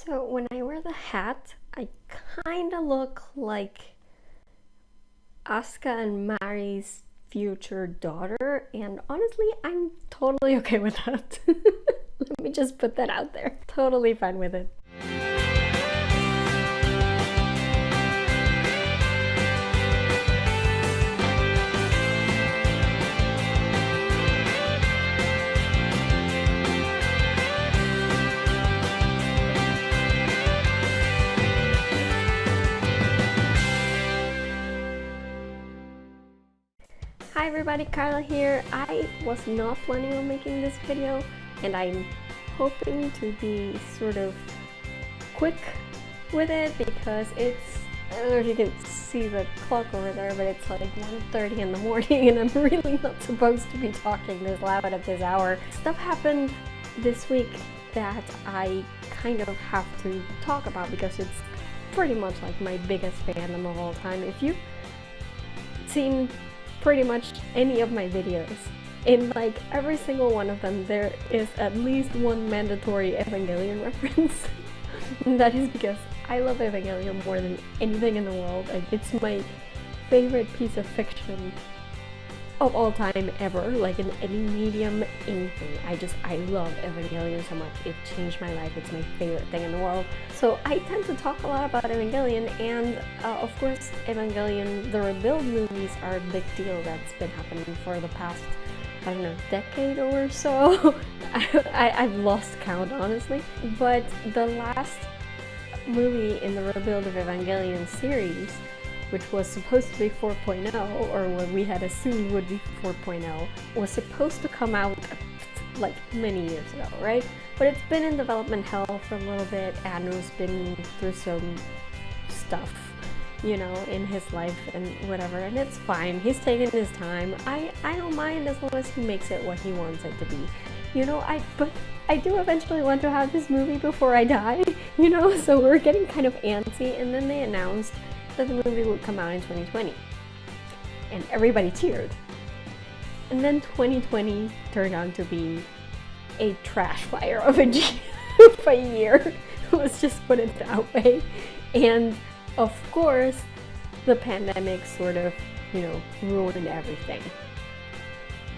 So when I wear the hat, I kind of look like Asuka and Mari's future daughter, and honestly, I'm totally okay with that. Let me just put that out there. Totally fine with it. Hi everybody, Carla here. I was not planning on making this video, and I'm hoping to be sort of quick with it because it's, I don't know if you can see the clock over there, but it's like 1:30 in the morning and I'm really not supposed to be talking this loud at this hour. Stuff happened this week that I kind of have to talk about because it's pretty much like my biggest fandom of all time. If you've seen pretty much any of my videos, in like every single one of them there is at least one mandatory Evangelion reference. And that is because I love Evangelion more than anything in the world. Like, it's my favorite piece of fiction of all time ever, like in any medium, anything. I love Evangelion so much. It changed my life. It's my favorite thing in the world. So I tend to talk a lot about Evangelion, and of course Evangelion, the Rebuild movies are a big deal. That's been happening for the past, I don't know, decade or so. I've lost count, honestly. But the last movie in the Rebuild of Evangelion series, which was supposed to be 4.0, or what we had assumed would be 4.0, was supposed to come out like many years ago, right? But it's been in development hell for a little bit. Anu's been through some stuff, you know, in his life and whatever, and it's fine. He's taking his time. I don't mind as long as he makes it what he wants it to be. You know, but I do eventually want to have this movie before I die, you know, so we're getting kind of antsy, and then they announced that the movie would come out in 2020, and everybody cheered. And then 2020 turned out to be a trash fire of a year. Let's just put it that way. And of course, the pandemic sort of, you know, ruined everything.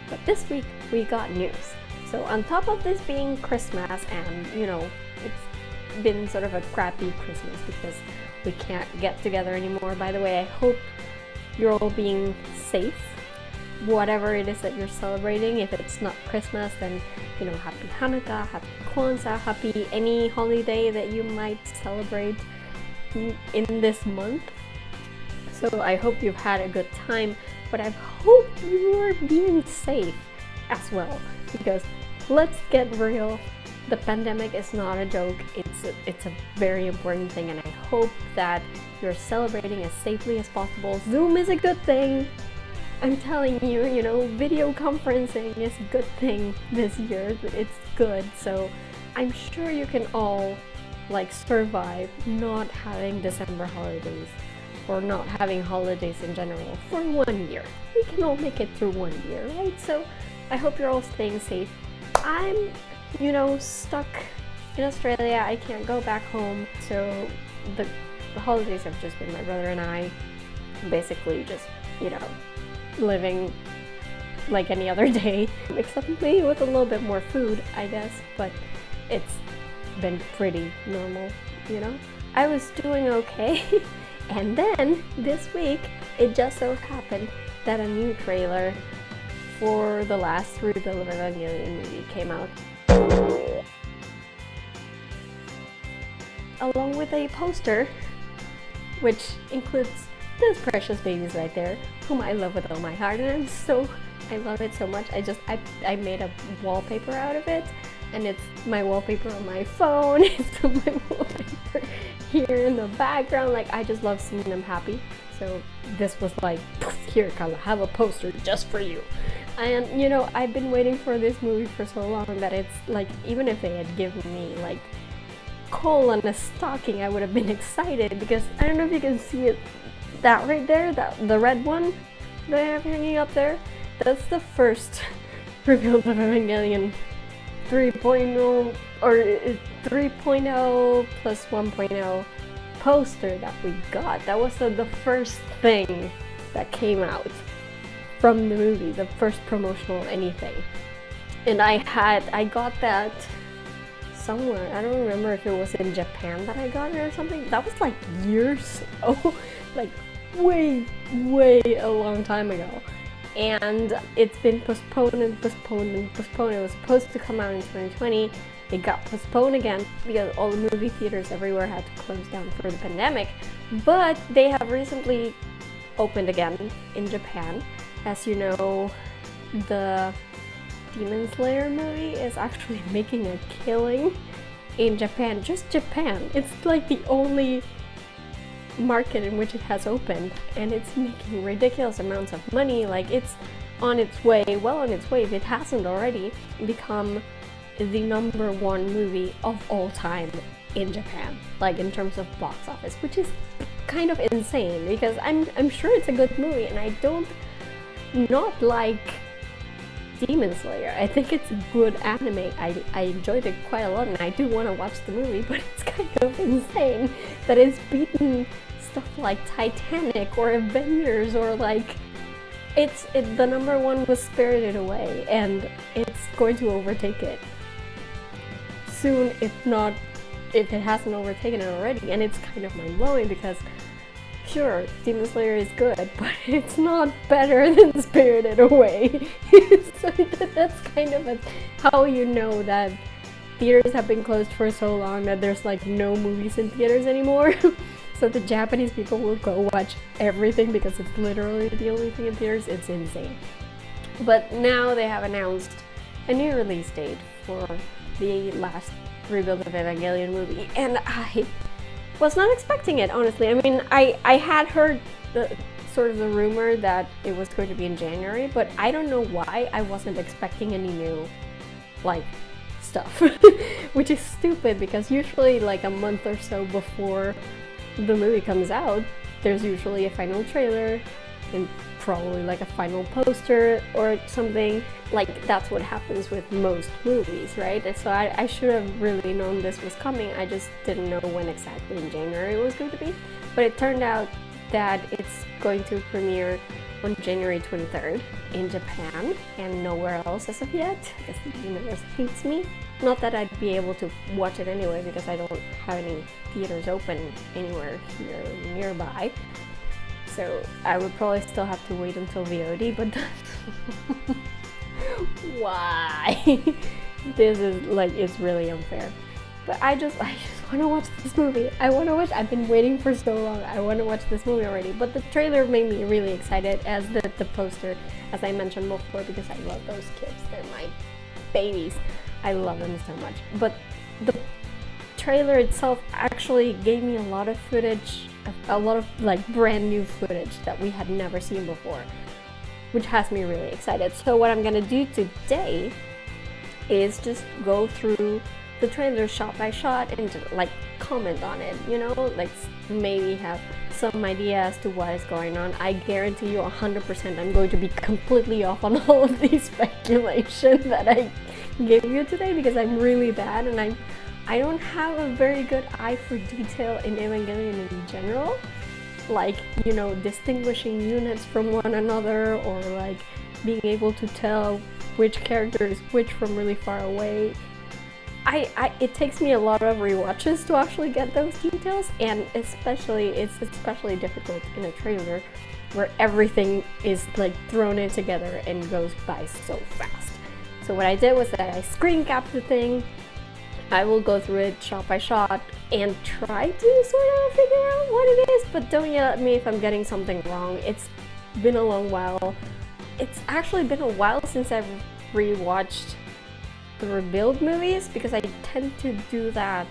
But this week we got news. So on top of this being Christmas, and you know, it's been sort of a crappy Christmas because we can't get together anymore. By the way, I hope you're all being safe, whatever it is that you're celebrating. If it's not Christmas, then, you know, happy Hanukkah, happy Kwanzaa, happy any holiday that you might celebrate in this month. So I hope you've had a good time, but I hope you are being safe as well, because let's get real. The pandemic is not a joke. It's a very important thing, and I hope that you're celebrating as safely as possible. Zoom is a good thing. I'm telling you, you know, video conferencing is a good thing this year. It's good. So I'm sure you can all like survive not having December holidays, or not having holidays in general, for 1 year. We can all make it through 1 year, right? So I hope you're all staying safe. I'm, you know, stuck in Australia. I can't go back home, so the holidays have just been my brother and I basically just, you know, living like any other day, except maybe with a little bit more food, I guess, but it's been pretty normal, you know. I was doing okay, and then this week it just so happened that a new trailer for the last Rebuild of Evangelion movie came out, along with a poster which includes those precious babies right there, whom I love with all my heart, and I love it so much. I made a wallpaper out of it, and it's my wallpaper on my phone. It's my wallpaper here in the background. Like, I just love seeing them happy. So this was like, poof, here, Carla, have a poster just for you. And you know, I've been waiting for this movie for so long that it's like, even if they had given me like coal and a stocking, I would have been excited, because I don't know if you can see it, that right there, that the red one that I have hanging up there, that's the first Rebuild of Evangelion 3.0 or 3.0 plus 1.0 poster that we got. That was the first thing that came out from the movie, the first promotional anything. And I got that somewhere. I don't remember if it was in Japan that I got it or something. That was like years ago, like way a long time ago. And it's been postponed and postponed and postponed. It was supposed to come out in 2020. It got postponed again because all the movie theaters everywhere had to close down for the pandemic. But they have recently opened again in Japan. As you know, the Demon Slayer movie is actually making a killing in Japan. Just Japan. It's like the only market in which it has opened, and it's making ridiculous amounts of money. Like, it's on its way, well on its way, if it hasn't already, become the #1 movie of all time in Japan, like in terms of box office, which is kind of insane because I'm sure it's a good movie, and I don't not like Demon Slayer. I think it's good anime. I enjoyed it quite a lot, and I do want to watch the movie, but it's kind of insane that it's beaten stuff like Titanic or Avengers, or like the #1 was Spirited Away, and it's going to overtake it soon, if it hasn't overtaken it already. And it's kind of mind-blowing because sure, Demon Slayer is good, but it's not better than Spirited Away. So that's kind of how you know that theaters have been closed for so long that there's like no movies in theaters anymore. So the Japanese people will go watch everything because it's literally the only thing in theaters. It's insane. But now they have announced a new release date for the last rebuild of Evangelion movie, and I was not expecting it, honestly. I mean, I had heard the rumor that it was going to be in January, but I don't know why I wasn't expecting any new, like, stuff. Which is stupid because usually like a month or so before the movie comes out, there's usually a final trailer and probably like a final poster or something. Like, that's what happens with most movies, right? And so I should have really known this was coming. I just didn't know when exactly in January it was going to be. But it turned out that it's going to premiere on January 23rd in Japan and nowhere else as of yet, because the universe hates me. Not that I'd be able to watch it anyway, because I don't have any theaters open anywhere here nearby. So I would probably still have to wait until VOD, but why? This is like, it's really unfair. But I just want to watch this movie. I've been waiting for so long. I want to watch this movie already. But the trailer made me really excited, as the poster, as I mentioned before, because I love those kids. They're my babies. I love them so much. But the trailer itself actually gave me a lot of footage, a lot of like brand new footage that we had never seen before, which has me really excited. So what I'm gonna do today is just go through the trailer shot by shot and just, like, comment on it, you know, like maybe have some idea as to what is going on. I guarantee you 100% I'm going to be completely off on all of these speculation that I gave you today, because I'm really bad and I don't have a very good eye for detail in Evangelion in general, like, you know, distinguishing units from one another, or like being able to tell which character is which from really far away. It takes me a lot of rewatches to actually get those details, and it's especially difficult in a trailer where everything is like thrown in together and goes by so fast. So what I did was that I screen capped the thing. I will go through it shot by shot and try to sort of figure out what it is, but don't yell at me if I'm getting something wrong. It's been a long while. It's actually been a while since I've rewatched the Rebuild movies, because I tend to do that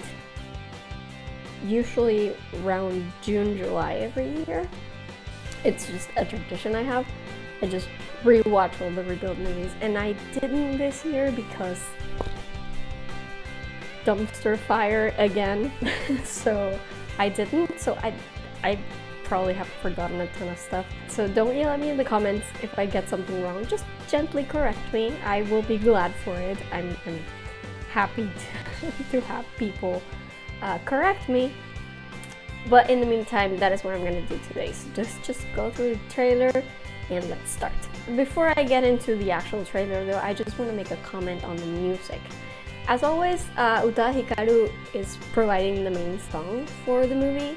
usually around June, July every year. It's just a tradition I have. I just rewatch all the Rebuild movies, and I didn't this year because dumpster fire again. So I didn't. So I probably have forgotten a ton of stuff. So don't yell at me in the comments if I get something wrong. Just gently correct me. I will be glad for it. happy to have people correct me. But in the meantime, that is what I'm gonna do today. So just go through the trailer and let's start. Before I get into the actual trailer though, I just want to make a comment on the music. As always, Uta Hikaru is providing the main song for the movie,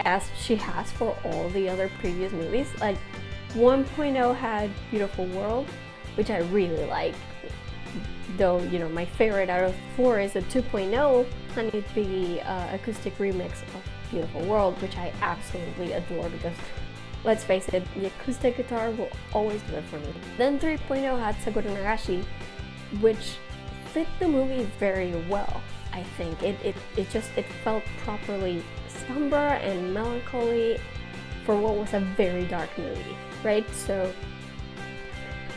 as she has for all the other previous movies. Like 1.0 had Beautiful World, which I really like. Though, you know, my favorite out of 4 is the 2.0 Honey Piggy acoustic remix of Beautiful World, which I absolutely adore because, let's face it, the acoustic guitar will always do it for me. Then 3.0 had Sakura Nagashi, which fit the movie very well. I think it felt properly somber and melancholy for what was a very dark movie, right? So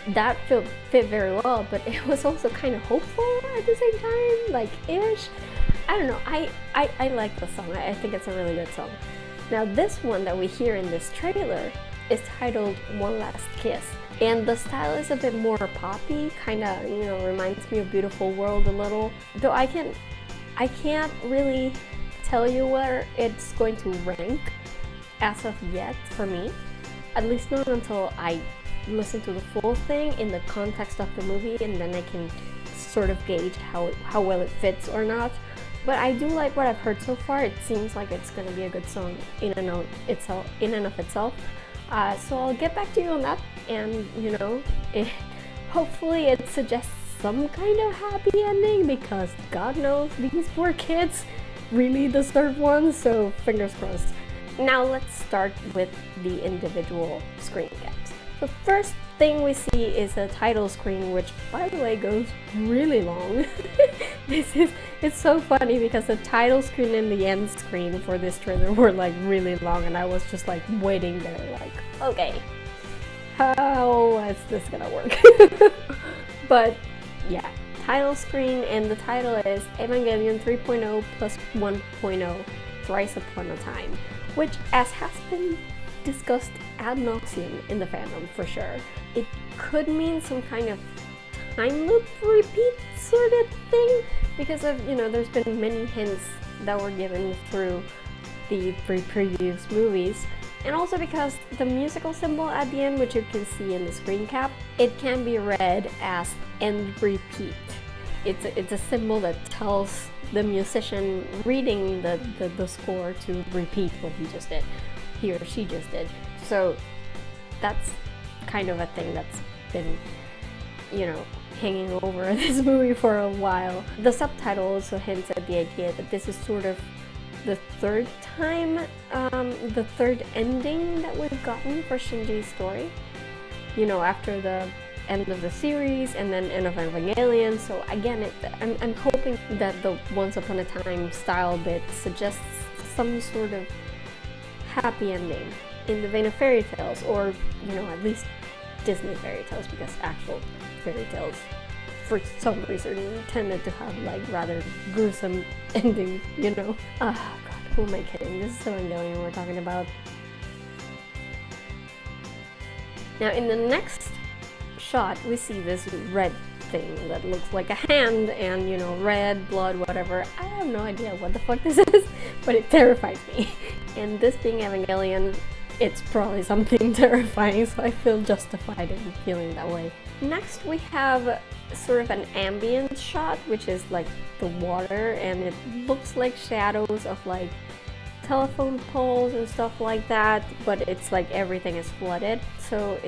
that fit very well, but it was also kind of hopeful at the same time, like ish. I don't know. I like the song. I think it's a really good song. Now this one that we hear in this trailer is titled One Last Kiss, and the style is a bit more poppy, kind of, you know, reminds me of Beautiful World a little. Though I can't really tell you where it's going to rank as of yet for me, at least not until I listen to the full thing in the context of the movie, and then I can sort of gauge how well it fits or not. But I do like what I've heard so far. It seems like it's gonna be a good song in and of itself. So I'll get back to you on that, and you know, hopefully it suggests some kind of happy ending, because God knows these poor kids really deserve one, so fingers crossed. Now let's start with the individual screen caps. The first thing we see is a title screen, which by the way goes really long. It's so funny because the title screen and the end screen for this trailer were like really long, and I was just like waiting there like, okay, how is this gonna work? But yeah, title screen, and the title is EVANGELION 3.0+1.0 Thrice Upon a Time, which, as has been discussed ad nauseum in the fandom for sure, it could mean some kind of time loop repeat sort of thing, because of, you know, there's been many hints that were given through the previous movies, and also because the musical symbol at the end, which you can see in the screen cap, it can be read as end repeat. It's a symbol that tells the musician reading the score to repeat what he or she just did. So that's kind of a thing that's been, you know, hanging over this movie for a while. The subtitle also hints at the idea that this is sort of the third time, the third ending that we've gotten for Shinji's story. You know, after the end of the series and then end of Evangelion. So again, I'm hoping that the Once Upon a Time style bit suggests some sort of happy ending in the vein of fairy tales, or, you know, at least Disney fairy tales, because actual fairy tales for some reason tended to have like rather gruesome endings, you know. God, who am I kidding? This is Evangelion we're talking about. Now in the next shot we see this red thing that looks like a hand, and, you know, red, blood, whatever. I have no idea what the fuck this is, but it terrifies me. And this being Evangelion, it's probably something terrifying, so I feel justified in feeling that way. Next we have sort of an ambient shot, which is like the water, and it looks like shadows of like telephone poles and stuff like that, but it's like everything is flooded. So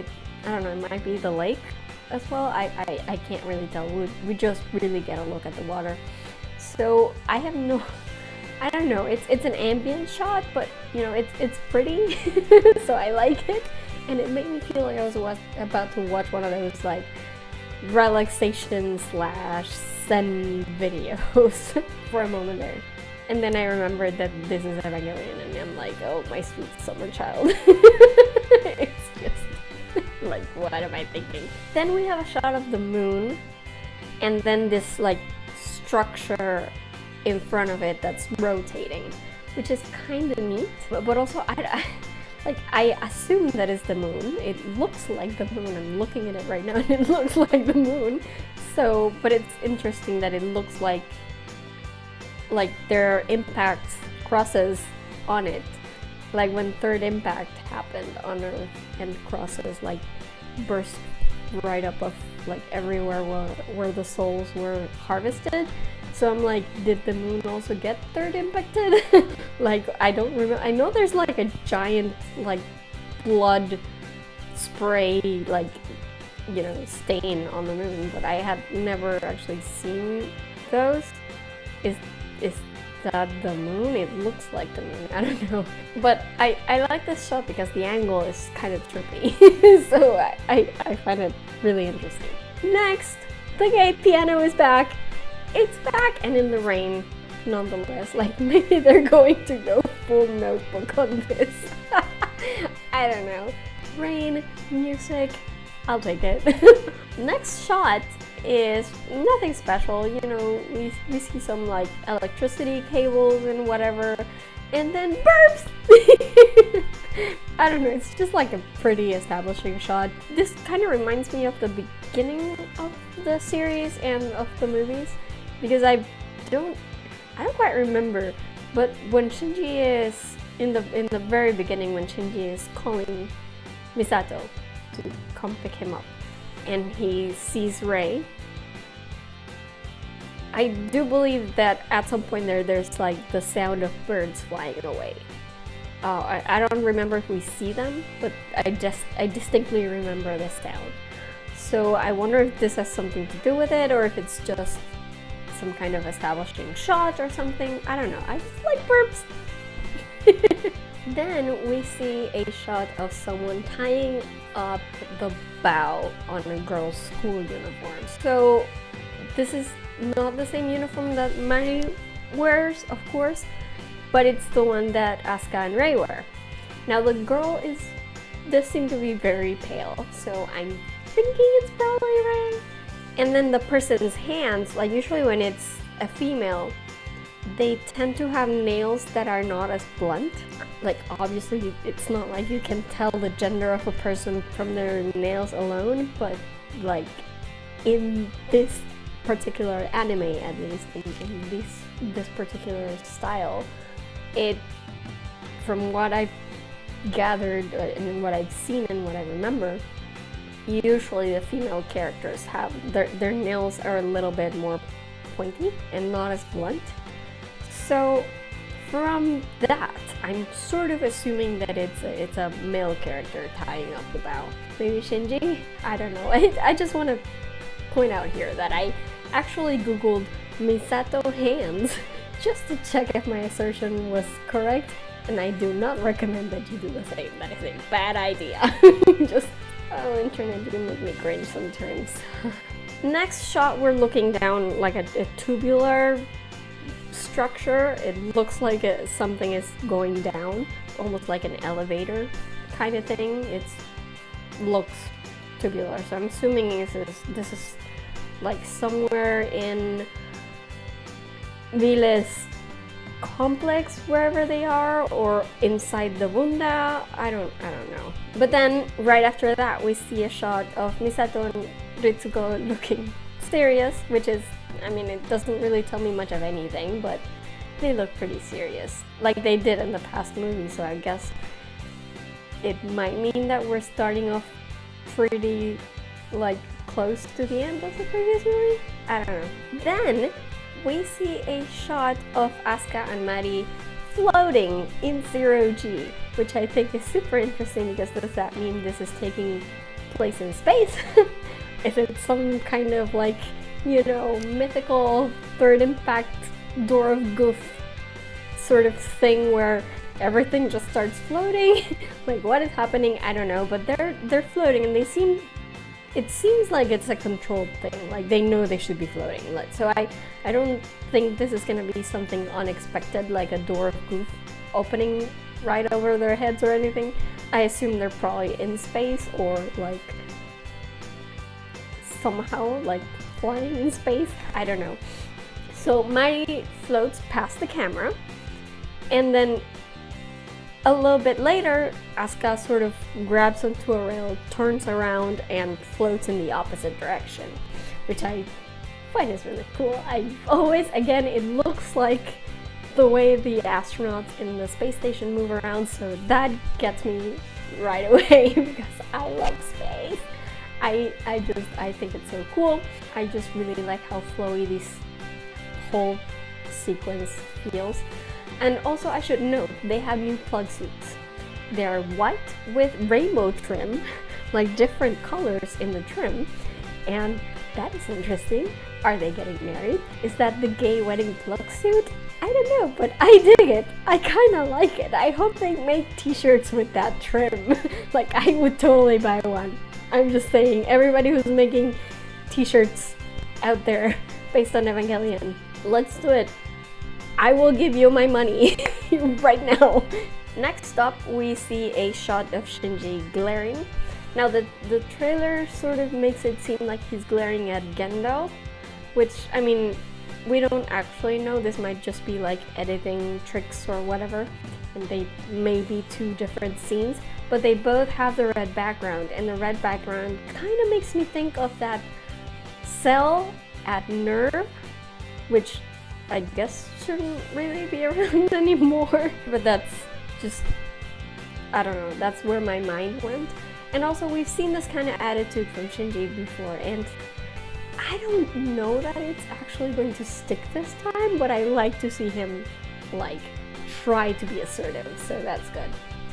I don't know, it might be the lake as well. I can't really tell. We just really get a look at the water. So I don't know, it's an ambient shot, but you know, it's pretty. So I like it, and it made me feel like I was about to watch one of those like relaxation / zen videos for a moment there. And then I remembered that this is Evangelion, and I'm like, oh, my sweet summer child. It's just like, what am I thinking? Then we have a shot of the moon, and then this like structure in front of it that's rotating, which is kind of neat. But also, I assume that is the moon. It looks like the moon. I'm looking at it right now, and it looks like the moon. So, but it's interesting that it looks like their impact crosses on it. Like when third impact happened on Earth and crosses like burst right up of like everywhere where the souls were harvested. So I'm like, did the moon also get third impacted? Like, I don't remember. I know there's like a giant like blood spray like, you know, stain on the moon, but I had never actually seen those. Is that the moon? It looks like the moon. I don't know. But I like this shot because the angle is kind of trippy. So I find it really interesting. Next, the gay piano is back. It's back and in the rain, nonetheless. Like, maybe they're going to go full Notebook on this. I don't know. Rain, music, I'll take it. Next shot is nothing special. You know, we see some like electricity cables and whatever, and then burps. I don't know, it's just like a pretty establishing shot. This kind of reminds me of the beginning of the series and of the movies, because I don't quite remember, but when Shinji is in the very beginning, when Shinji is calling Misato to come pick him up and he sees Rei, I do believe that at some point there's like the sound of birds flying away. I don't remember if we see them, but I distinctly remember the sound. So I wonder if this has something to do with it, or if it's just some kind of establishing shot or something. I don't know. I just like burps. Then we see a shot of someone tying up the bow on a girl's school uniform. So this is not the same uniform that Mari wears, of course, but it's the one that Asuka and Rei wear. Now the girl does seem to be very pale, so I'm thinking it's probably Rei. And then the person's hands, like usually when it's a female, they tend to have nails that are not as blunt. Like obviously it's not like you can tell the gender of a person from their nails alone, but like in this particular anime, at least in this particular style, it, from what I've gathered and what I've seen and what I remember, usually the female characters have their nails are a little bit more pointy and not as blunt. So from that, I'm sort of assuming that it's a male character tying up the bow. Maybe Shinji? I don't know. I just want to point out here that I actually googled Misato hands just to check if my assertion was correct, and I do not recommend that you do the same. That is a bad idea. Internet, you can make me cringe sometimes. Next shot, we're looking down like a tubular structure. It looks like something is going down, almost like an elevator kind of thing. It looks tubular, so I'm assuming this is like somewhere in Vile's complex, wherever they are, or inside the Bunda. I don't know. But then right after that, we see a shot of Misato and Ritsuko looking serious, which is, I mean, it doesn't really tell me much of anything, but they look pretty serious, like they did in the past movie. So I guess it might mean that we're starting off pretty like close to the end of the previous movie. I don't know. Then we see a shot of Asuka and Mari floating in 0G, which I think is super interesting, because does that mean this is taking place in space? Is it some kind of like, you know, mythical third impact door of goof sort of thing where everything just starts floating? Like, what is happening? I don't know, but they're floating, and it seems like it's a controlled thing. Like they know they should be floating. So I don't think this is gonna be something unexpected, like a door of goof opening right over their heads or anything. I assume they're probably in space, or like somehow like flying in space. I don't know. So Mari floats past the camera, and then a little bit later, Asuka sort of grabs onto a rail, turns around, and floats in the opposite direction. which I find is really cool. I always, again, it looks like the way the astronauts in the space station move around, so that gets me right away because I love space. I think it's so cool. I just really like how flowy this whole sequence feels. And also I should note, they have new plug suits. They're white with rainbow trim, like different colors in the trim, and that is interesting. Are they getting married? Is that the gay wedding plug suit? I don't know, but I dig it. I kinda like it. I hope they make t-shirts with that trim. Like, I would totally buy one. I'm just saying, everybody who's making t-shirts out there based on Evangelion, let's do it. I will give you my money right now. Next up, we see a shot of Shinji glaring. Now the trailer sort of makes it seem like he's glaring at Gendo, which, I mean, we don't actually know. This might just be like editing tricks or whatever, and they may be two different scenes, but they both have the red background, and the red background kind of makes me think of that cell at Nerve, which I guess shouldn't really be around anymore, but that's just, I don't know, that's where my mind went. And also, we've seen this kind of attitude from Shinji before, and I don't know that it's actually going to stick this time, but I like to see him, like, try to be assertive, so that's good.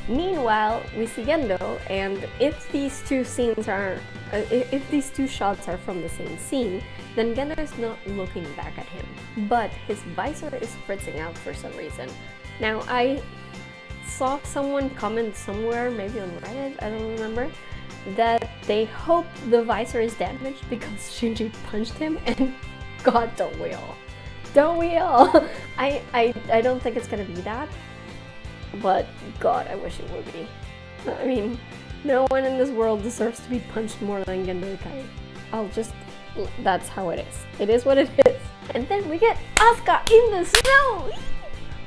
Meanwhile, we see Gendo, and if these two scenes are, if these two shots are from the same scene, then Gendo is not looking back at him, but his visor is fritzing out for some reason. Now, I saw someone comment somewhere, maybe on Reddit, I don't remember, that they hope the visor is damaged because Shinji punched him, and God, don't we all? Don't we all? I don't think it's gonna be that, but God, I wish it would be. I mean, no one in this world deserves to be punched more than Gendo Kai. That's how it is. It is what it is. And then we get Asuka in the snow!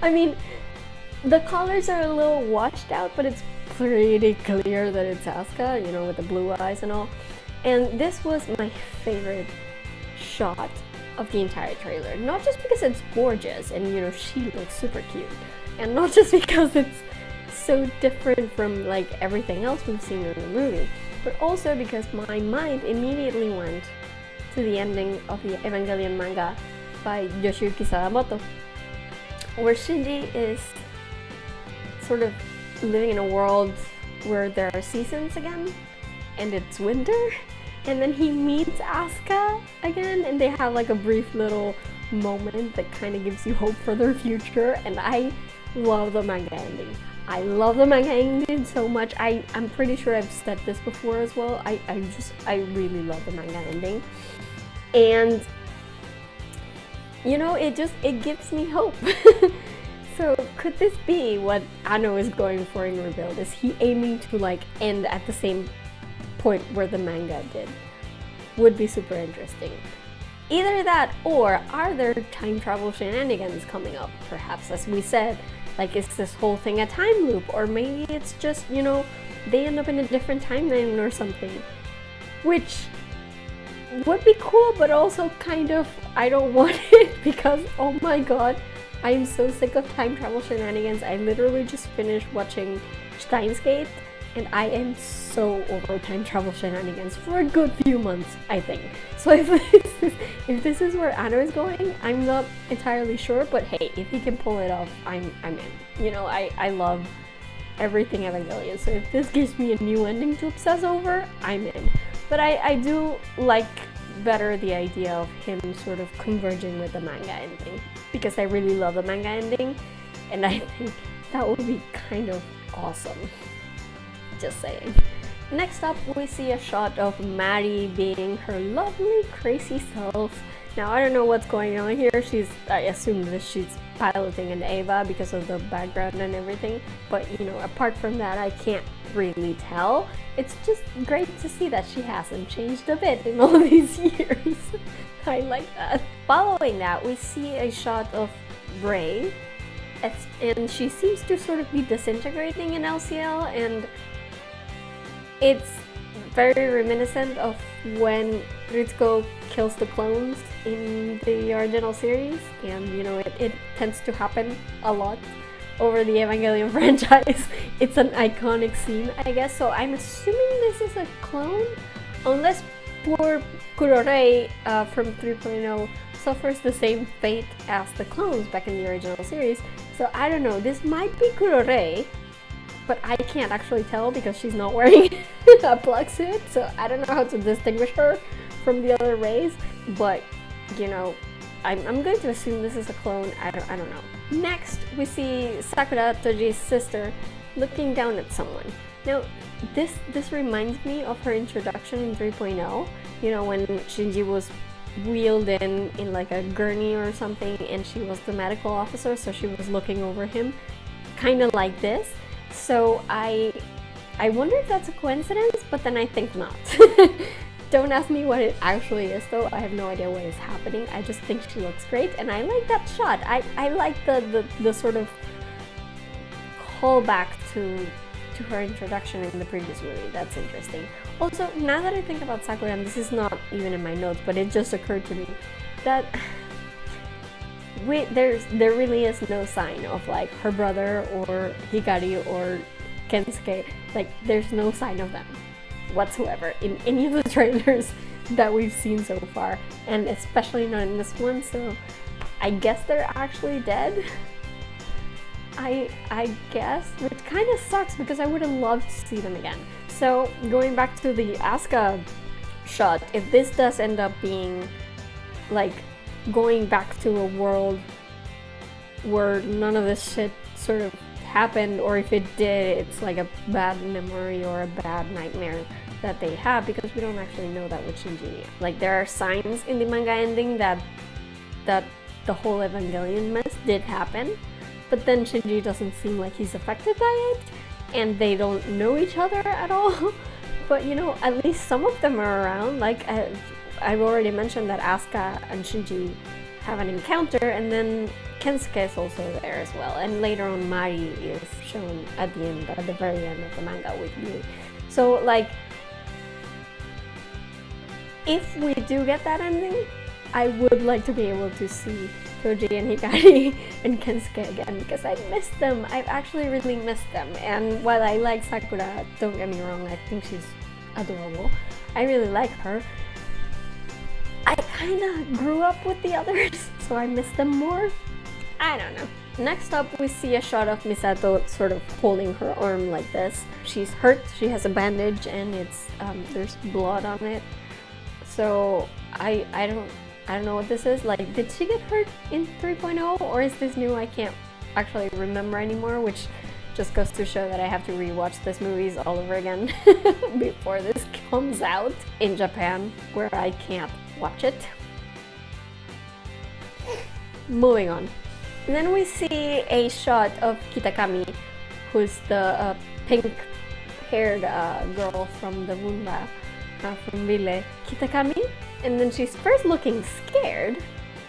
I mean, the colors are a little washed out, but it's pretty clear that it's Asuka, you know, with the blue eyes and all. And this was my favorite shot of the entire trailer. Not just because it's gorgeous and, you know, she looks super cute, and not just because it's so different from, like, everything else we've seen in the movie, but also because my mind immediately went to the ending of the Evangelion manga by Yoshiyuki Sadamoto, where Shinji is sort of living in a world where there are seasons again, and it's winter, and then he meets Asuka again, and they have like a brief little moment that kind of gives you hope for their future, and I love the manga ending. I love the manga ending so much. I'm pretty sure I've said this before as well. I really love the manga ending, and you know, it gives me hope. So could this be what Anno is going for in Rebuild? Is he aiming to like end at the same point where the manga did? Would be super interesting. Either that, or are there time travel shenanigans coming up? Perhaps, as we said, like, is this whole thing a time loop? Or maybe it's just, you know, they end up in a different timeline or something. Which would be cool, but also kind of, I don't want it, because, oh my god, I am so sick of time travel shenanigans. I literally just finished watching Steins Gate, and I am so over time travel shenanigans for a good few months, I think. So if this is where Anno is going, I'm not entirely sure, but hey, if he can pull it off, I'm in. You know, I love everything Evangelion, so if this gives me a new ending to obsess over, I'm in. But I do like better the idea of him sort of converging with the manga ending, because I really love the manga ending, and I think that would be kind of awesome. Just saying. Next up, we see a shot of Mari being her lovely, crazy self. Now, I don't know what's going on here. I assume that she's piloting an Eva because of the background and everything. But, you know, apart from that, I can't really tell. It's just great to see that she hasn't changed a bit in all these years. I like that. Following that, we see a shot of Ray, and she seems to sort of be disintegrating in LCL, and it's very reminiscent of when Ritsuko kills the clones in the original series, and you know, it tends to happen a lot over the Evangelion franchise. It's an iconic scene, I guess, so I'm assuming this is a clone, unless poor Kurorei from 3.0 suffers the same fate as the clones back in the original series. So I don't know, this might be Kurorei, but I can't actually tell because she's not wearing a plug suit, so I don't know how to distinguish her from the other Reis, but you know, I'm going to assume this is a clone. I don't know. Next, we see Sakura, Toji's sister, looking down at someone. Now, this reminds me of her introduction in 3.0, you know, when Shinji was wheeled in like a gurney or something, and she was the medical officer, so she was looking over him, kind of like this. So I wonder if that's a coincidence, but then I think not. Don't ask me what it actually is though, I have no idea what is happening. I just think she looks great, and I like that shot. I like the sort of callback to her introduction in the previous movie. That's interesting. Also, now that I think about Sakura, and this is not even in my notes, but it just occurred to me that there really is no sign of like her brother or Hikari or Kensuke. Like, there's no sign of them whatsoever in any of the trailers that we've seen so far, and especially not in this one, so I guess they're actually dead. I guess, which kind of sucks because I would have loved to see them again. So going back to the Asuka shot, if this does end up being like going back to a world where none of this shit sort of happened, or if it did, it's like a bad memory or a bad nightmare that they have, because we don't actually know that with Shinji. Like, there are signs in the manga ending that the whole Evangelion mess did happen, but then Shinji doesn't seem like he's affected by it, and they don't know each other at all. But you know, at least some of them are around. Like, I've already mentioned that Asuka and Shinji have an encounter, and then Kensuke is also there as well, and later on Mari is shown at the end, at the very end of the manga with Yui. So like, if we do get that ending, I would like to be able to see Toji and Hikari and Kensuke again, because I missed them. I've actually really missed them, and while I like Sakura, don't get me wrong, I think she's adorable, I really like her, I kinda grew up with the others, so I miss them more. I don't know. Next up, we see a shot of Misato sort of holding her arm like this. She's hurt, she has a bandage, and it's there's blood on it. So I don't know what this is. Like, did she get hurt in 3.0, or is this new? I can't actually remember anymore, which just goes to show that I have to rewatch this movies all over again before this comes out in Japan, where I can't watch it. Moving on. And then we see a shot of Kitakami, who's the pink-haired girl from the Wunda, from Ville. Kitakami, and then she's first looking scared,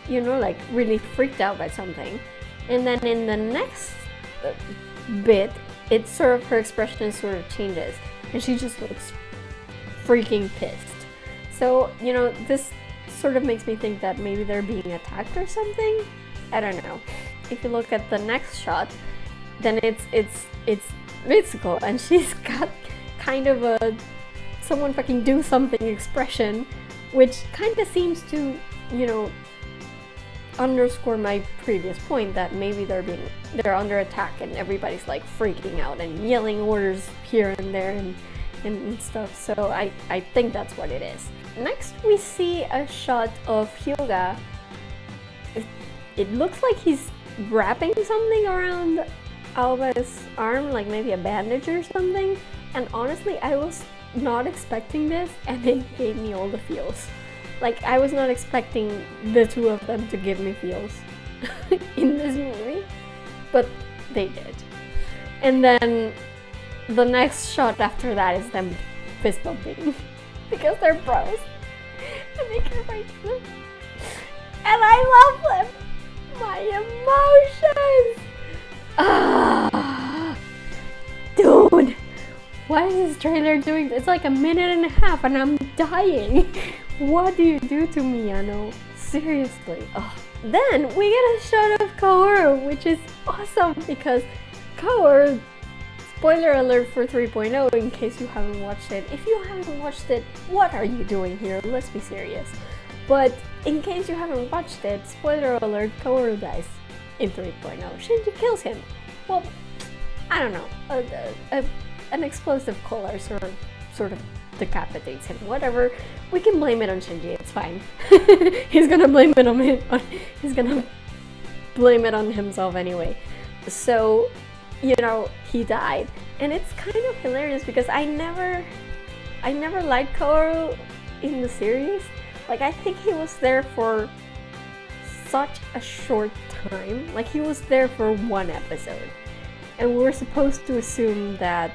you know, like really freaked out by something, and then in the next bit, it's sort of, her expression sort of changes, and she just looks freaking pissed. So, you know, this sort of makes me think that maybe they're being attacked or something. I don't know. If you look at the next shot, then it's Ritsuko, and she's got kind of a someone fucking do something expression, which kind of seems to, you know, underscore my previous point that maybe they're under attack, and everybody's like freaking out and yelling orders here and there and stuff. So I think that's what it is. Next, we see a shot of Hyuga. It looks like he's wrapping something around Alba's arm, like maybe a bandage or something. And honestly, I was not expecting this, and it gave me all the feels. Like, I was not expecting the two of them to give me feels in this movie, but they did. And then the next shot after that is them fist bumping because they're bros and they can fight them. And I love them. My emotions. Dude, why is this trailer doing this? It's like a minute and a half and I'm dying. What do you do to me, Ano? Seriously. Ugh. Then we get a shot of Kaoru, which is awesome because Kaoru, spoiler alert for 3.0 in case you haven't watched it. If you haven't watched it, what are you doing here? Let's be serious. But in case you haven't watched it, spoiler alert, Kaoru dies in 3.0. Shinji kills him. Well, I don't know. An explosive collar sort of decapitates him. Whatever. We can blame it on Shinji. It's fine. He's gonna blame it on he's gonna blame it on himself anyway. So, you know, he died, and it's kind of hilarious because I never liked Kaoru in the series. Like, I think he was there for such a short time. Like, he was there for one episode, and we were supposed to assume that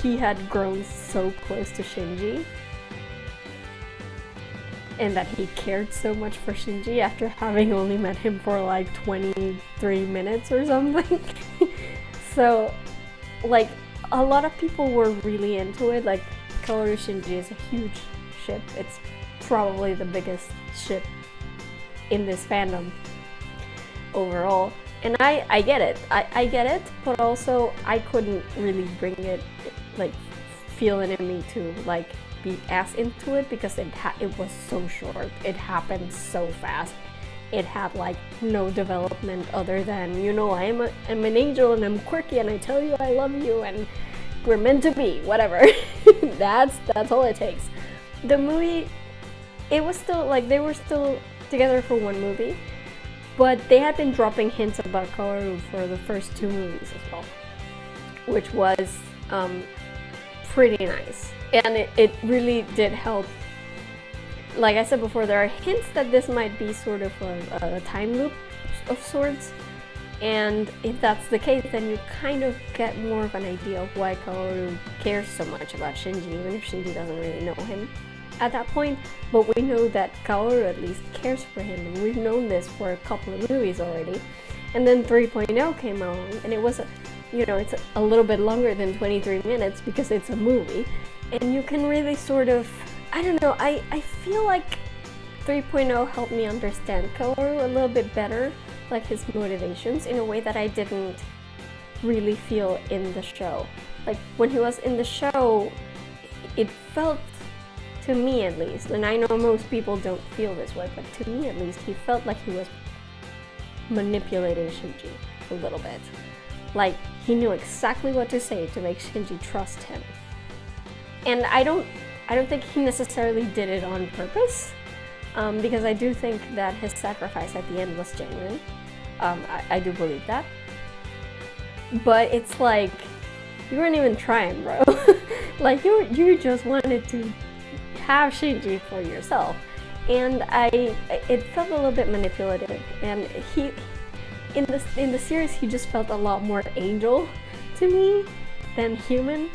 he had grown so close to Shinji and that he cared so much for Shinji after having only met him for like 23 minutes or something. So, like, a lot of people were really into it. Like, Kaoru Shinji is a huge ship. It's probably the biggest ship in this fandom overall. And I get it. I get it, but also I couldn't really bring it, like, feel it in me to, like, be as into it because it was so short. It happened so fast. It had, like, no development other than, you know, I'm an angel and I'm quirky and I tell you I love you and we're meant to be, whatever. That's all it takes. The movie, it was still, like, they were still together for one movie, but they had been dropping hints about Kaoru for the first two movies as well, which was pretty nice. And it really did help. Like I said before, there are hints that this might be sort of a time loop of sorts. And if that's the case, then you kind of get more of an idea of why Kaoru cares so much about Shinji, even if Shinji doesn't really know him at that point. But we know that Kaoru at least cares for him, and we've known this for a couple of movies already. And then 3.0 came along, and it was, it's a little bit longer than 23 minutes because it's a movie. And you can really sort of, I don't know, I feel like 3.0 helped me understand Kaoru a little bit better, like his motivations, in a way that I didn't really feel in the show. Like, when he was in the show, it felt, to me at least, and I know most people don't feel this way, but to me at least, he felt like he was manipulating Shinji a little bit. Like, he knew exactly what to say to make Shinji trust him. And I don't think he necessarily did it on purpose, because I do think that his sacrifice at the end was genuine. I do believe that. But it's like, you weren't even trying, bro. Like, you just wanted to have Shinji for yourself. And it felt a little bit manipulative. And he, in the series, he just felt a lot more angel to me than human.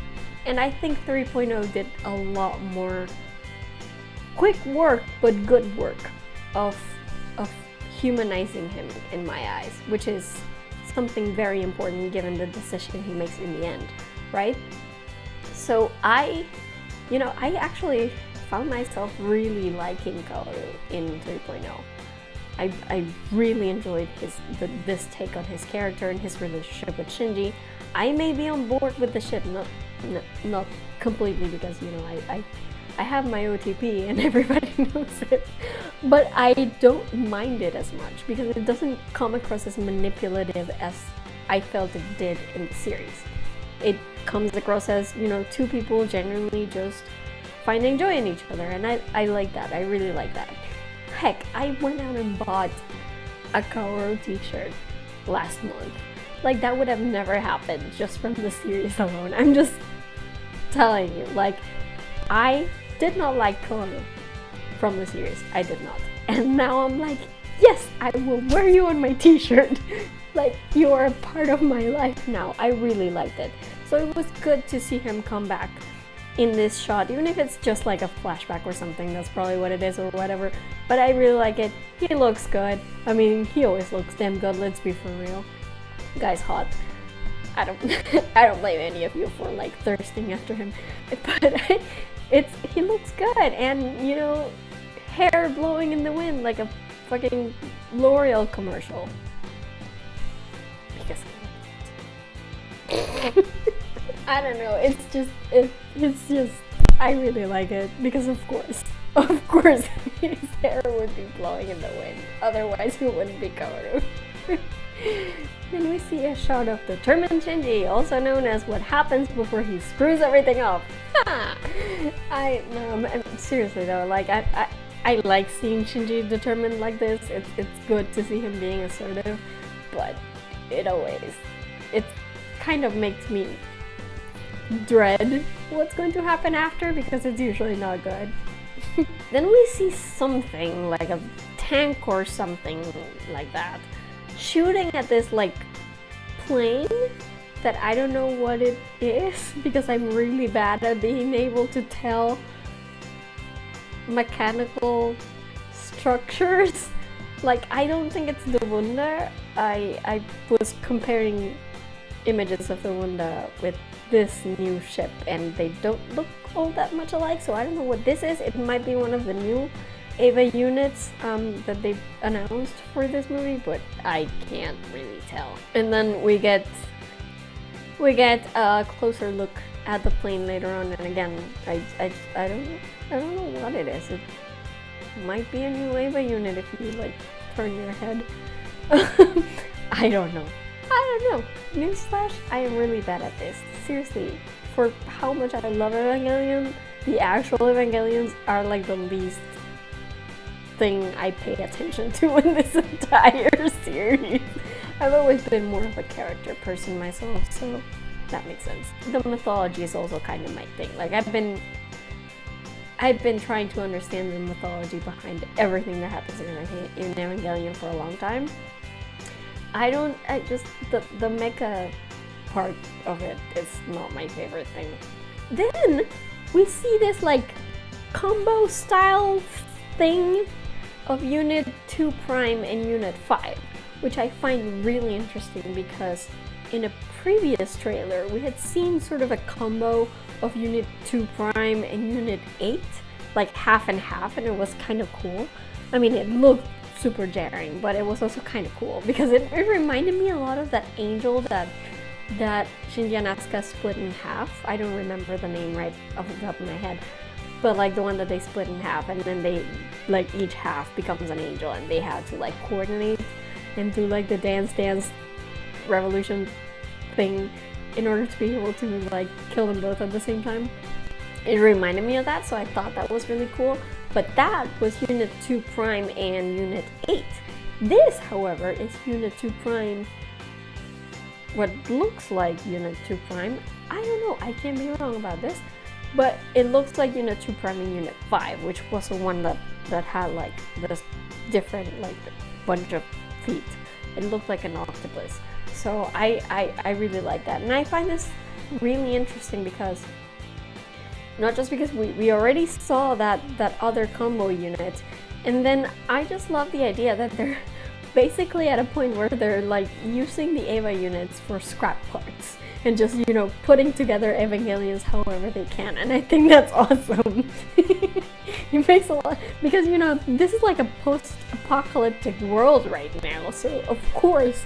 And I think 3.0 did a lot more quick work, but good work of humanizing him in my eyes, which is something very important given the decision he makes in the end, right? So I actually found myself really liking Kaoru in 3.0. I really enjoyed this take on his character and his relationship with Shinji. I may be on board with the ship, not completely, because I have my OTP and everybody knows it, but I don't mind it as much because it doesn't come across as manipulative as I felt it did in the series. It comes across as, two people genuinely just finding joy in each other, and I like that. I really like that. Heck, I went out and bought a Kaoru t-shirt last month. Like, that would have never happened just from the series alone. I'm just telling you, like, I did not like Kaoru from the series. I did not. And now I'm like, yes, I will wear you on my t-shirt. Like, you are a part of my life now. I really liked it. So it was good to see him come back in this shot, even if it's just like a flashback or something. That's probably what it is or whatever. But I really like it. He looks good. I mean, he always looks damn good, let's be for real. Guy's hot. I don't I don't blame any of you for like thirsting after him, but he looks good, and you know, hair blowing in the wind like a fucking L'Oreal commercial. Because I don't know, it's just I really like it because of course his hair would be blowing in the wind, otherwise he wouldn't be Kaoru. Then we see a shot of determined Shinji, also known as what happens before he screws everything up. Seriously though, like I like seeing Shinji determined like this. It's good to see him being assertive, but it kind of makes me dread what's going to happen after, because it's usually not good. Then we see something like a tank or something like that shooting at this like plane that I don't know what it is, because I'm really bad at being able to tell mechanical structures. Like, I don't think it's the Wunder. I was comparing images of the Wunder with this new ship, and they don't look all that much alike, so I don't know what this is. It might be one of the new EVA units that they've announced for this movie, but I can't really tell. And then we get a closer look at the plane later on, and again, I don't know what it is. It might be a new EVA unit if you like turn your head. I don't know. Newsflash, I am really bad at this. Seriously, for how much I love Evangelion, the actual Evangelions are like the least thing I pay attention to in this entire series. I've always been more of a character person myself, so that makes sense. The mythology is also kind of my thing. Like, I've been trying to understand the mythology behind everything that happens in Evangelion for a long time. The mecha part of it is not my favorite thing. Then we see this like combo style thing of Unit 2 Prime and Unit 5, which I find really interesting because in a previous trailer we had seen sort of a combo of Unit 2 Prime and Unit 8, like half and half, and it was kind of cool. I mean, it looked super jarring, but it was also kind of cool because it reminded me a lot of that angel that Shinji and Asuka split in half. I don't remember the name right off the top of my head, but like the one that they split in half, and then they like each half becomes an angel, and they had to like coordinate and do like the dance revolution thing in order to be able to like kill them both at the same time. It reminded me of that, so I thought that was really cool. But that was Unit 2 Prime and Unit 8. This, however, is Unit 2 Prime, what looks like Unit 2 Prime. I don't know, I can't be wrong about this, but it looks like Unit 2 Prime and Unit 5, which was the one that had like this different like bunch of feet. It looked like an octopus. So I really like that, and I find this really interesting because not just because we already saw that other combo unit, and then I just love the idea that they're basically at a point where they're like using the EVA units for scrap parts and just, you know, putting together Evangelions however they can, and I think that's awesome. It makes a lot, because, you know, this is like a post-apocalyptic world right now, so of course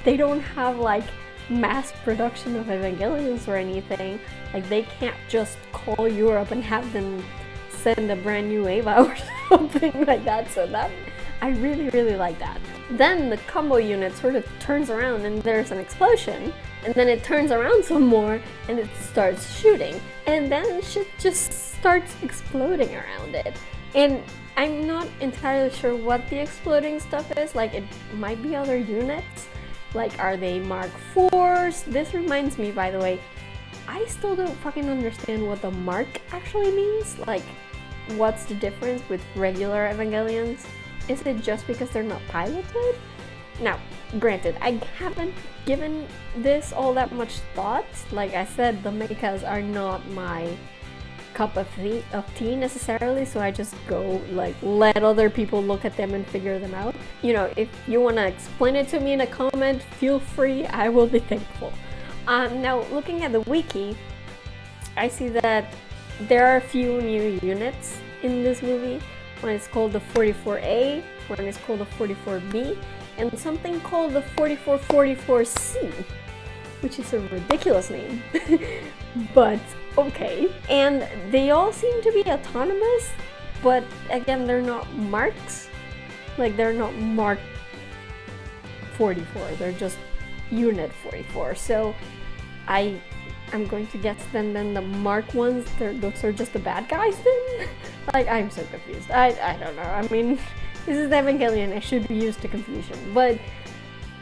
they don't have like mass production of Evangelions or anything. Like, they can't just call Europe and have them send a brand new EVA or something like that, so that I really like that. Then the combo unit sort of turns around and there's an explosion, and then it turns around some more and it starts shooting, and then shit just starts exploding around it. And I'm not entirely sure what the exploding stuff is. Like, it might be other units. Like, are they Mark IVs? This reminds me, by the way, I still don't fucking understand what the Mark actually means. Like, what's the difference with regular Evangelions? Is it just because they're not piloted? Now, granted, I haven't given this all that much thought. Like I said, the mechas are not my cup of tea necessarily, so I just go like let other people look at them and figure them out. You know, if you want to explain it to me in a comment, feel free, I will be thankful. Now, looking at the wiki, I see that there are a few new units in this movie. One is called the 44A, one is called the 44B, and something called the 4444C, which is a ridiculous name, but okay. And they all seem to be autonomous, but again, they're not marks. Like, they're not marked 44, they're just unit 44. So I'm going to guess then the mark ones, those are just the bad guys then? Like, I'm so confused. I don't know. I mean, this is Evangelion, I should be used to confusion. But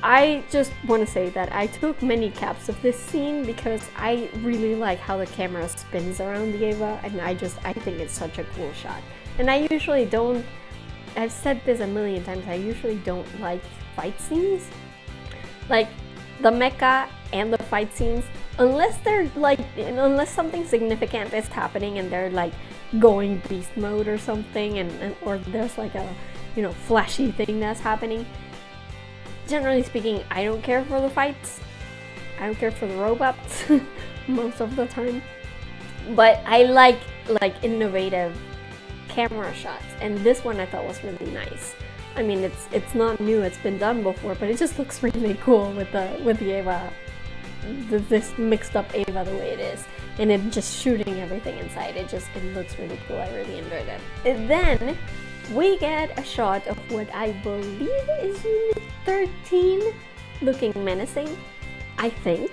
I just want to say that I took many caps of this scene because I really like how the camera spins around the Eva, and I think it's such a cool shot. And I usually don't, I've said this a million times, I usually don't like fight scenes. Like, the mecha and the fight scenes, unless they're like, unless something significant is happening and they're like going beast mode or something, or there's like a, you know, flashy thing that's happening. Generally speaking, I don't care for the fights. I don't care for the robots most of the time. But I like innovative camera shots, and this one I thought was really nice. I mean, it's not new, it's been done before, but it just looks really cool with the Eva, this mixed up Eva the way it is, and it just shooting everything inside. It looks really cool. I really enjoyed it. And then we get a shot of what I believe is Unit 13, looking menacing, I think,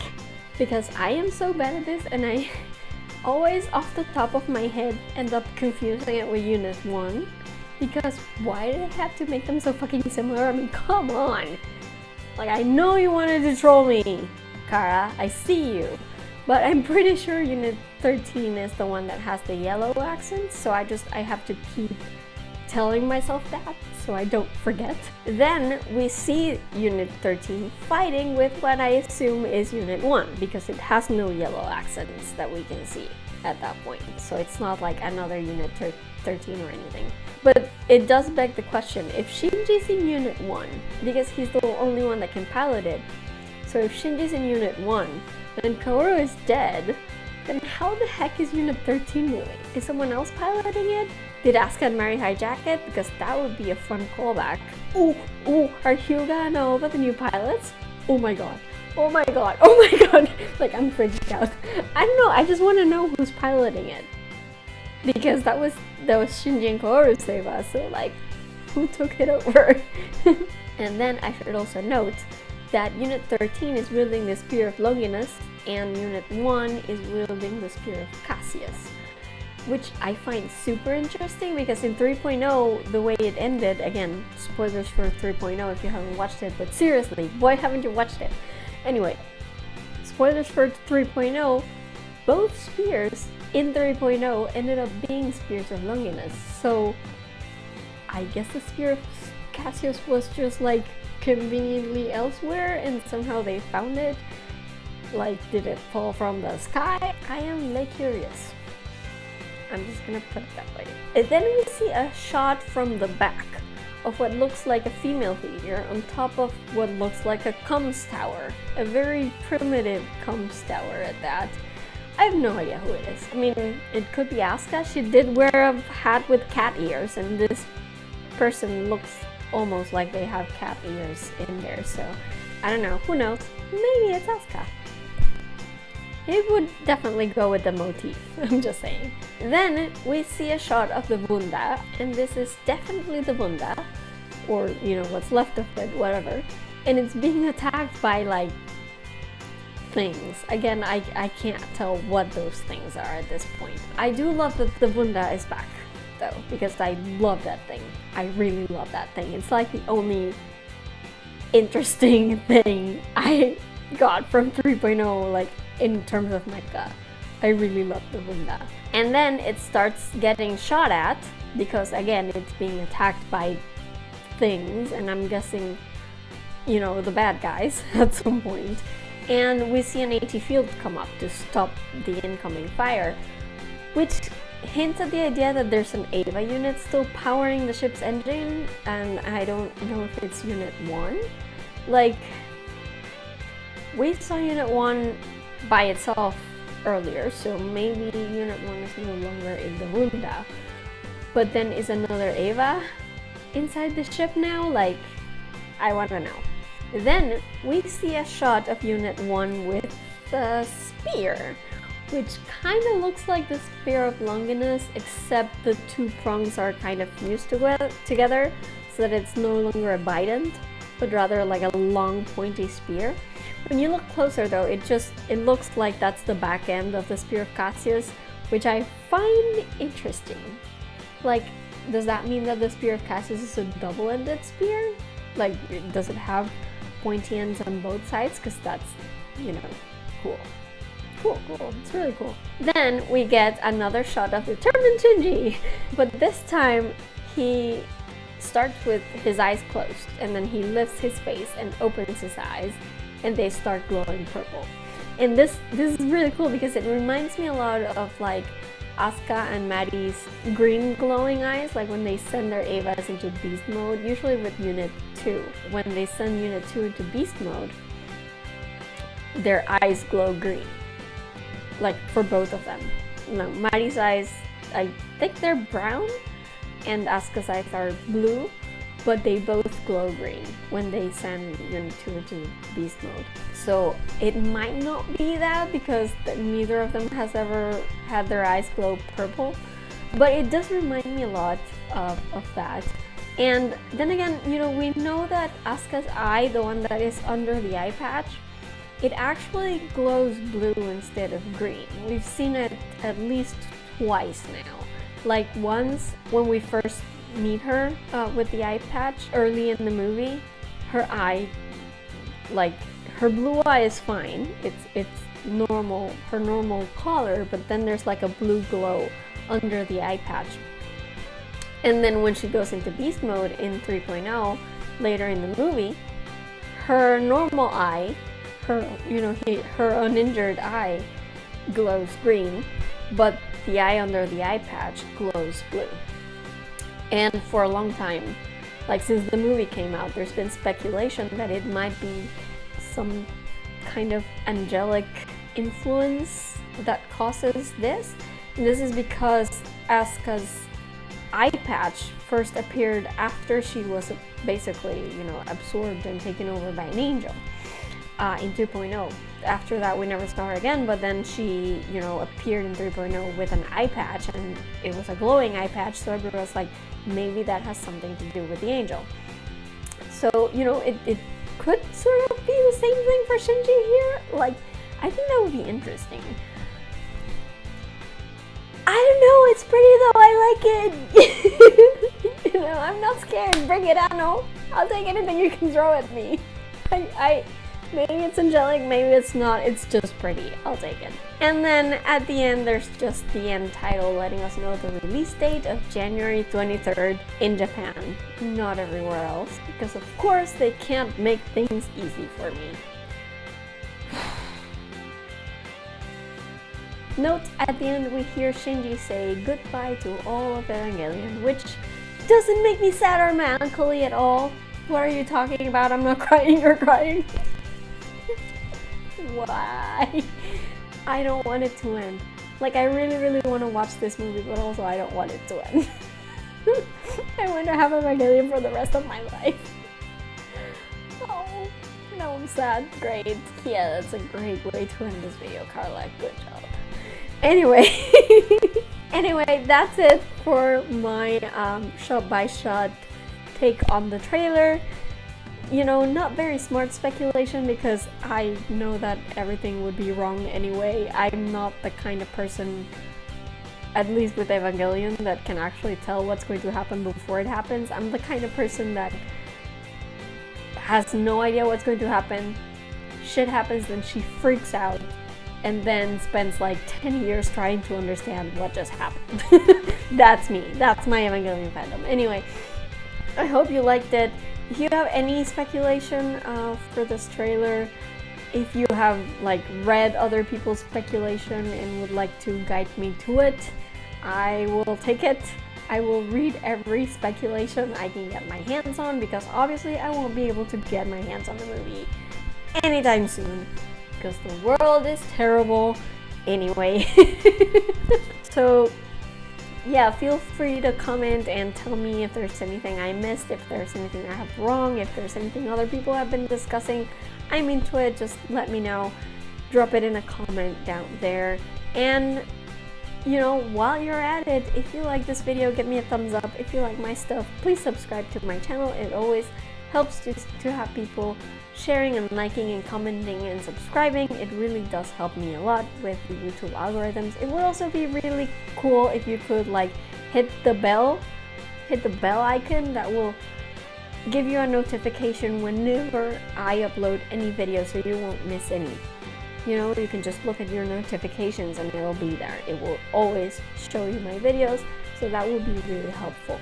because I am so bad at this, and I always off the top of my head end up confusing it with Unit 1. Because why did I have to make them so fucking similar? I mean, come on! Like, I know you wanted to troll me, Kara, I see you. But I'm pretty sure Unit 13 is the one that has the yellow accent, so I have to keep telling myself that so I don't forget. Then we see Unit 13 fighting with what I assume is Unit 1, because it has no yellow accents that we can see at that point. So it's not like another Unit 13 or anything. But it does beg the question, if Shinji's in Unit 1, because he's the only one that can pilot it, so if Shinji's in Unit 1, and Kaoru is dead, then how the heck is Unit 13 moving? Is someone else piloting it? Did Asuka and Mari hijack it? Because that would be a fun callback. Ooh, are Hyuga and Aoba the new pilots? Oh my god. Oh my god. Oh my god. Like, I'm freaking out. I don't know, I just want to know who's piloting it. Because that was Shinji and Kaoru's Eva, so like, who took it over? And then I should also note that Unit 13 is wielding the Spear of Longinus, and Unit 1 is wielding the Spear of Cassius, which I find super interesting because in 3.0, the way it ended, again, spoilers for 3.0 if you haven't watched it, but seriously, why haven't you watched it? Anyway, spoilers for 3.0, both spears in 3.0 ended up being Spears of Longinus, so I guess the Spear of Cassius was just like conveniently elsewhere and somehow they found it. Like, did it fall from the sky? I am like curious. I'm just gonna put it that way. And then we see a shot from the back of what looks like a female figure on top of what looks like a comms tower. A very primitive comms tower at that. I have no idea who it is. I mean, it could be Asuka. She did wear a hat with cat ears, and this person looks almost like they have cat ears in there, so I don't know. Who knows? Maybe it's Asuka. It would definitely go with the motif, I'm just saying. Then we see a shot of the Wunda, and this is definitely the Wunda, or, you know, what's left of it, whatever. And it's being attacked by, like, things. Again, I can't tell what those things are at this point. I do love that the Wunda is back, though, because I love that thing. I really love that thing. It's like the only interesting thing I got from 3.0, like, in terms of mecha. I really love the Wunda. And then it starts getting shot at, because again, it's being attacked by things, and I'm guessing, you know, the bad guys at some point. And we see an AT field come up to stop the incoming fire, which hints at the idea that there's an EVA unit still powering the ship's engine, and I don't know if it's Unit 1. Like, we saw Unit 1 by itself earlier, so maybe Unit 1 is no longer in the Runda. But then is another Eva inside the ship now? Like, I want to know. Then we see a shot of Unit 1 with the spear, which kind of looks like the Spear of Longinus, except the two prongs are kind of fused together so that it's no longer a bident, but rather like a long pointy spear. When you look closer though, it looks like that's the back end of the Spear of Cassius, which I find interesting. Like, does that mean that the Spear of Cassius is a double-ended spear? Like, does it have pointy ends on both sides? Because that's, you know, cool. Cool. It's really cool. Then we get another shot of determined Shinji, but this time he starts with his eyes closed, and then he lifts his face and opens his eyes, and they start glowing purple. And this is really cool because it reminds me a lot of like Asuka and Maddie's green glowing eyes, like when they send their Evas into beast mode, usually with Unit 2. When they send Unit 2 into beast mode, their eyes glow green. Like, for both of them. No, Maddie's eyes, I think they're brown, and Asuka's eyes are blue, but they both glow green when they send Unit 2 into beast mode. So it might not be that, because neither of them has ever had their eyes glow purple, but it does remind me a lot of that. And then again, you know, we know that Asuka's eye, the one that is under the eye patch, it actually glows blue instead of green. We've seen it at least twice now. Like once when we first meet her with the eye patch early in the movie, her eye, like her blue eye is fine. It's normal, her normal color, but then there's like a blue glow under the eye patch. And then when she goes into beast mode in 3.0 later in the movie, her normal eye, her uninjured eye glows green, but the eye under the eye patch glows blue. And for a long time, like since the movie came out, there's been speculation that it might be some kind of angelic influence that causes this. And this is because Asuka's eye patch first appeared after she was basically, you know, absorbed and taken over by an angel. In 2.0. After that, we never saw her again, but then she, you know, appeared in 3.0 with an eye patch, and it was a glowing eye patch, so everyone was like, maybe that has something to do with the angel. So, you know, it could sort of be the same thing for Shinji here. Like, I think that would be interesting. I don't know, it's pretty though, I like it. You know, I'm not scared, bring it on, no. I'll take anything you can throw at me. Maybe it's angelic, maybe it's not, it's just pretty. I'll take it. And then at the end, there's just the end title letting us know the release date of January 23rd in Japan, not everywhere else, because of course they can't make things easy for me. Note, at the end we hear Shinji say goodbye to all of Evangelion, which doesn't make me sad or melancholy at all. What are you talking about? I'm not crying, you're crying. Why? I don't want it to end. Like, I really want to watch this movie, but also I don't want it to end. I want to have Evangelion for the rest of my life. Oh, no, I'm sad. Great. Yeah, that's a great way to end this video, Carla. Good job. Anyway, that's it for my shot-by-shot take on the trailer. You know, not very smart speculation because I know that everything would be wrong anyway. I'm not the kind of person, at least with Evangelion, that can actually tell what's going to happen before it happens. I'm the kind of person that has no idea what's going to happen. Shit happens, then she freaks out and then spends like 10 years trying to understand what just happened. That's me. That's my Evangelion fandom. Anyway, I hope you liked it. If you have any speculation for this trailer, if you have like read other people's speculation and would like to guide me to it, I will take it. I will read every speculation I can get my hands on, because obviously I won't be able to get my hands on the movie anytime soon. because the world is terrible anyway. So yeah, feel free to comment and tell me if there's anything I missed, if there's anything I have wrong, if there's anything other people have been discussing. I'm into it, just let me know. Drop it in a comment down there. And you know, while you're at it, if you like this video, give me a thumbs up. If you like my stuff, please subscribe to my channel. It always helps just to have people sharing and liking and commenting and subscribing. It really does help me a lot with the YouTube algorithms. It would also be really cool if you could like hit the bell icon. That will give you a notification whenever I upload any video, so you won't miss any. You know, you can just look at your notifications and it'll be there. It will always show you my videos, so that will be really helpful.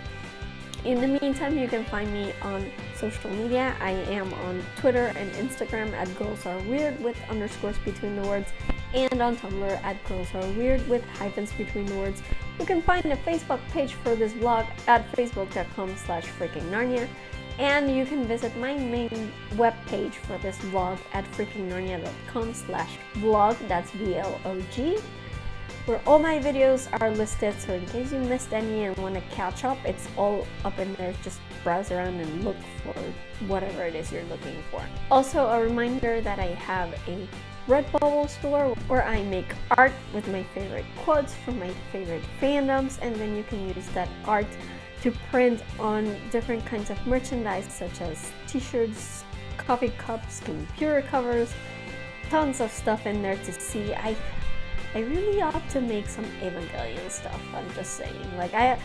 In the meantime, you can find me on social media. I am on Twitter and Instagram at girlsareweird with underscores between the words, and on Tumblr at girlsareweird with hyphens between the words. You can find a Facebook page for this vlog at facebook.com/FreakingNarnia, and you can visit my main web page for this vlog at FreakingNarnia.com/vlog. That's VLOG. Where all my videos are listed, so in case you missed any and want to catch up, it's all up in there. Just browse around and look for whatever it is you're looking for. Also, a reminder that I have a Redbubble store where I make art with my favorite quotes from my favorite fandoms, and then you can use that art to print on different kinds of merchandise such as t-shirts, coffee cups, computer covers, tons of stuff in there to see. I really ought to make some Evangelion stuff, I'm just saying. Like, I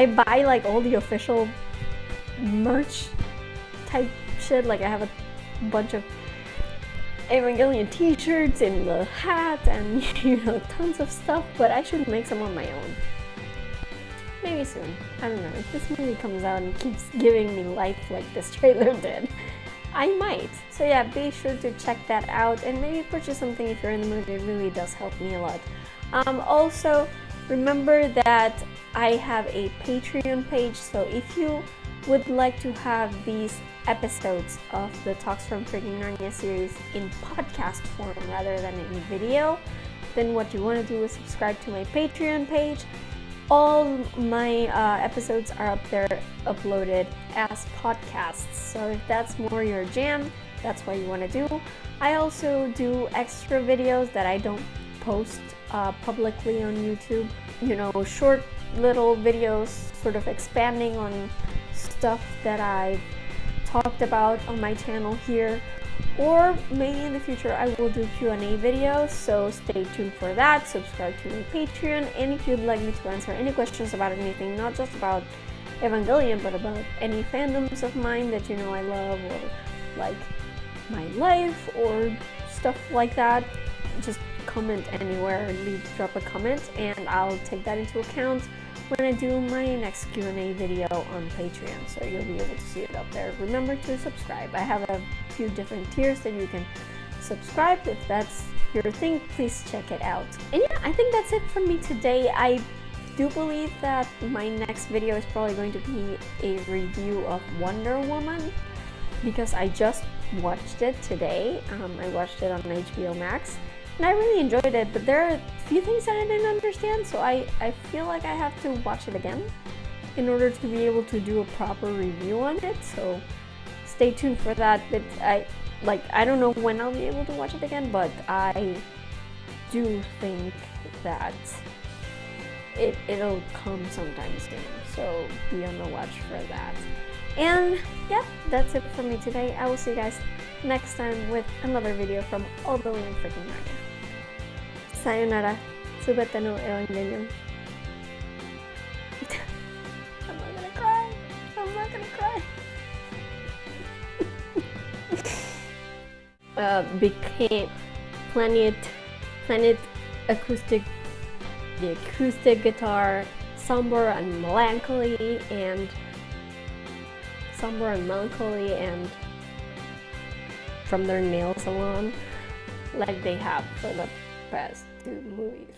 buy like all the official merch type shit. Like, I have a bunch of Evangelion t-shirts and the hat and, you know, tons of stuff, but I should make some on my own. Maybe soon. I don't know. If this movie comes out and keeps giving me life like this trailer did, I might. So yeah, be sure to check that out and maybe purchase something if you're in the mood. It really does help me a lot. Also, remember that I have a Patreon page, so if you would like to have these episodes of the Talks from Freaking Narnia series in podcast form rather than in video, then what you want to do is subscribe to my Patreon page. All my episodes are up there uploaded as podcasts, so if that's more your jam, that's what you want to do. I also do extra videos that I don't post publicly on YouTube. You know, short little videos sort of expanding on stuff that I've talked about on my channel here. Or maybe in the future I will do Q&A videos, so stay tuned for that. Subscribe to my Patreon, and if you'd like me to answer any questions about anything, not just about Evangelion, but about any fandoms of mine that you know I love, or like my life, or stuff like that, just comment anywhere, drop a comment, and I'll take that into account when I do my next Q&A video on Patreon, so you'll be able to see it up there. Remember to subscribe. I have a few different tiers that you can subscribe. If that's your thing, please check it out. And yeah, I think that's it from me today. I do believe that my next video is probably going to be a review of Wonder Woman, because I just watched it today. I watched it on HBO Max. And I really enjoyed it, but there are a few things that I didn't understand, so I feel like I have to watch it again in order to be able to do a proper review on it, so stay tuned for that. But I don't know when I'll be able to watch it again, but I do think that it'll come sometime soon, so be on the watch for that. And yeah, that's it for me today. I will see you guys next time with another video from all the way in freaking Narnia. Sayonara. Subete no Evangelion. I'm not gonna cry. I'm not gonna cry. Became Planet Acoustic, the acoustic guitar, somber and melancholy, and from their nail salon, like they have for the past two movies,